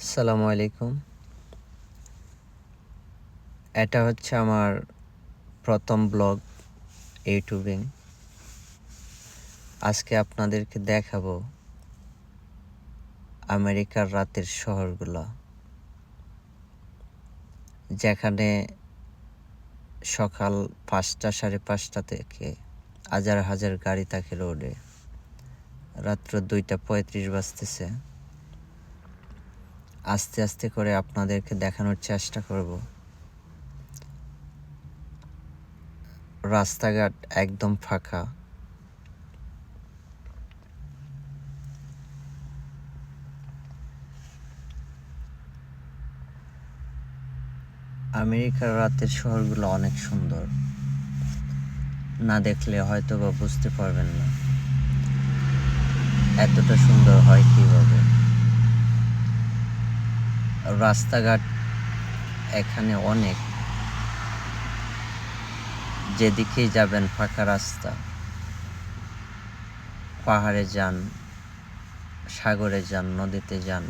আসসালামু আলাইকুম। এটা হচ্ছে আমার প্রথম ব্লগ ইউটিউবিং। আজকে আপনাদেরকে দেখাবো আমেরিকার রাতের শহরগুলো, যেখানে সকাল ৫টা ৫:৩০ থেকে হাজার হাজার গাড়ি থাকে রোডে। রাত্র ২টা ৩৫ বাজতেছে। আস্তে আস্তে করে আপনাদেরকে দেখানোর চেষ্টা করব। রাস্তাঘাট একদম ফাঁকা। আমেরিকার রাতের শহরগুলো অনেক সুন্দর, না দেখলে হয়তো বা বুঝতে পারবেন না এতটা সুন্দর হয় কিভাবে। রাস্তাঘাট এখানে অনেক, যেদিকেই যাবেন ফাঁকা রাস্তা। পাহাড়ে যান, সাগরে যান, নদীতে যান,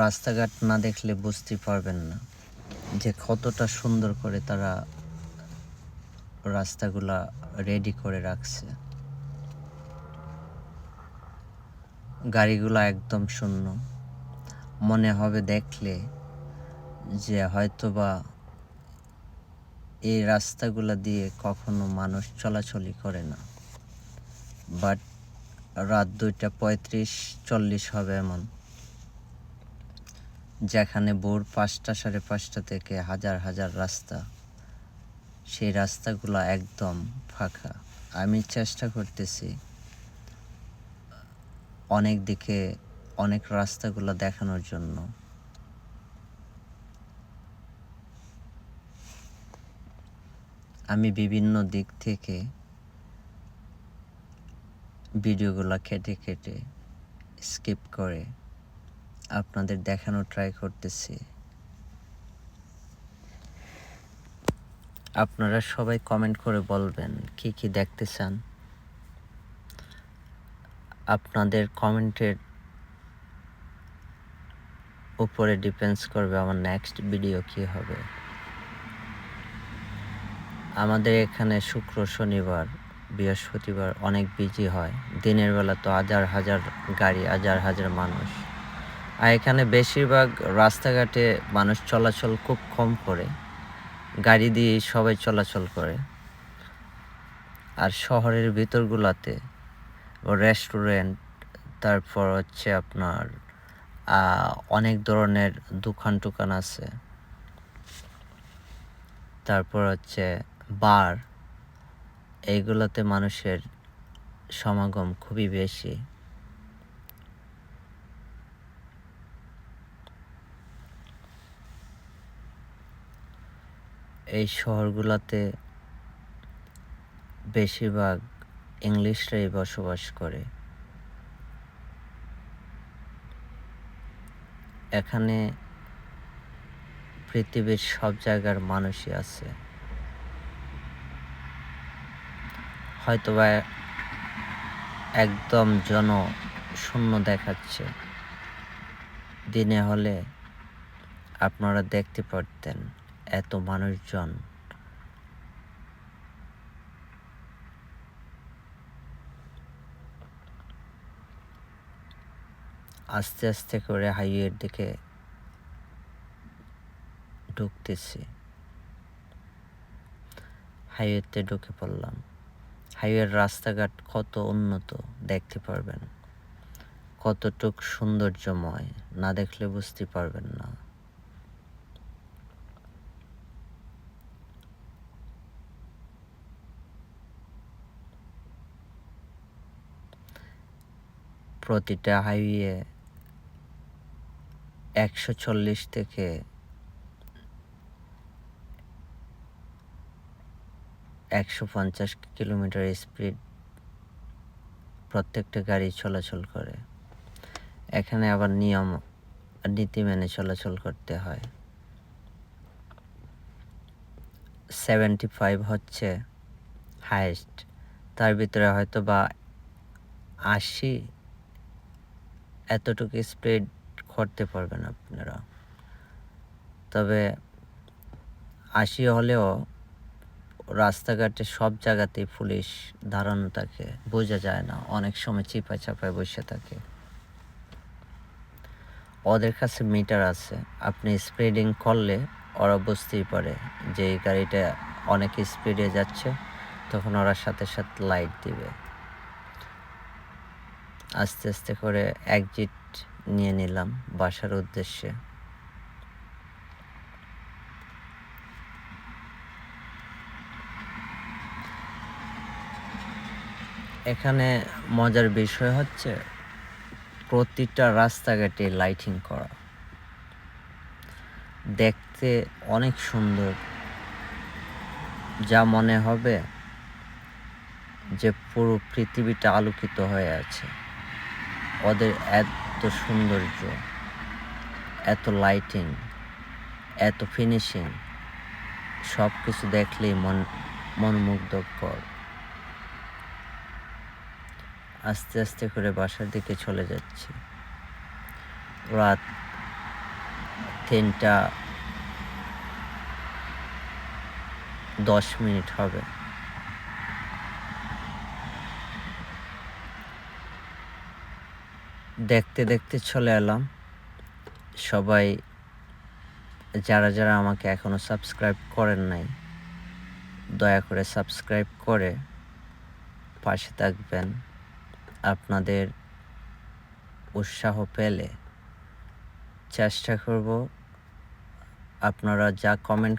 রাস্তাঘাট না দেখলে বুঝতে পারবেন না যে কতটা সুন্দর করে তারা রাস্তাগুলা রেডি করে রাখছে। গাড়িগুলো একদম শূন্য। মনে হবে দেখলে যে হয়তোবা এই রাস্তাগুলা দিয়ে কখনো মানুষ চলাচলই করে না। বাট রাত ২টা ৩৫-৪০ হবে এমন, যেখানে ভোর ৫টা ৫:৩০ থেকে হাজার হাজার রাস্তা, সেই রাস্তাগুলো একদম ফাঁকা। আমি চেষ্টা করতেছি অনেক দিকে অনেক রাস্তাগুলো দেখানোর জন্য। আমি বিভিন্ন দিক থেকে ভিডিওগুলো কেটে কেটে স্কিপ করে আপনাদের দেখানোর ট্রাই করতেছি। আপনারা সবাই কমেন্ট করে বলবেন কি কি দেখতে চান। আপনাদের কমেন্টের উপরে ডিপেন্ডস করবে আমার নেক্সট ভিডিও কি হবে। আমাদের এখানে শুক্র, শনিবার, বৃহস্পতিবার অনেক বিজি হয়। দিনের বেলা তো হাজার হাজার গাড়ি, হাজার হাজার মানুষ। আর এখানে বেশিরভাগ রাস্তাঘাটে মানুষ চলাচল খুব কম করে, গাড়ি দিয়ে সবাই চলাচল করে। আর শহরের ভিতরগুলোতে রেস্টুরেন্ট, তারপর হচ্ছে আপনার অনেক ধরনের দোকান টোকান আছে, তারপর হচ্ছে বার, এইগুলোতে মানুষের সমাগম খুবই বেশি। এই শহরগুলোতে বেশিরভাগ ইংলিশরাই বসবাস করে। এখানে পৃথিবীর সব জায়গার মানুষই আছে। হয়তোবা একদম জনশূন্য দেখাচ্ছে, দিনে হলে আপনারা দেখতে পারতেন এত মানুষজন। আস্তে আস্তে করে হাইওয়ের দিকে ঢুকতেছি। হাইওয়েতে ঢুকে পড়লাম। হাইওয়ের রাস্তাঘাট কত উন্নত দেখতে পারবেন, কতটুক সৌন্দর্যময়, না দেখলে বুঝতে পারবেন না। প্রতিটা হাইওয়ে ১৪০ থেকে ১৫০ কিলোমিটার স্পিড প্রত্যেকটা গাড়ি চলাচল করে। এখানে আবার নিয়ম নীতি মেনে চলাচল করতে হয়। 75 হচ্ছে হাইয়েস্ট, তার ভিতরে হয়তো বা 80 এতটুকু স্পিড করতে পারবেন আপনারা। তবে 80 হলেও রাস্তাঘাটে সব জায়গাতেই পুলিশ দাঁড়ানো থাকে, বোঝা যায় না, অনেক সময় চিপায় চাপায় বসে থাকে। ওদের কাছে মিটার আছে, আপনি স্পিডিং করলে ওরা বুঝতেই পারে যে এই গাড়িটা অনেক স্পিডে যাচ্ছে, তখন ওরা সাথে সাথে লাইট দিবে। আস্তে আস্তে করে এক্সিট নিয়ে নিলাম বাসার উদ্দেশ্যে। এখানে মজার বিষয় হচ্ছে প্রতিটা রাস্তাঘাটে লাইটিং করা, দেখতে অনেক সুন্দর, যা মনে হবে যে পুরো পৃথিবীটা আলোকিত হয়ে আছে। ওদের এত সৌন্দর্য, এত লাইটিং, এত ফিনিশিং, সব কিছু দেখলেই মনমুগ্ধকর। আস্তে আস্তে করে বাসার দিকে চলে যাচ্ছি। রাত 3:10 হবে। দেখতে দেখতে চলে এলাম। সবাই যারা যারা আমাকে এখনো সাবস্ক্রাইব করেন নাই, দয়া করে সাবস্ক্রাইব করে পাশে থাকবেন। আপনাদের উৎসাহ পেলে চেষ্টা করব আপনারা যা কমেন্ট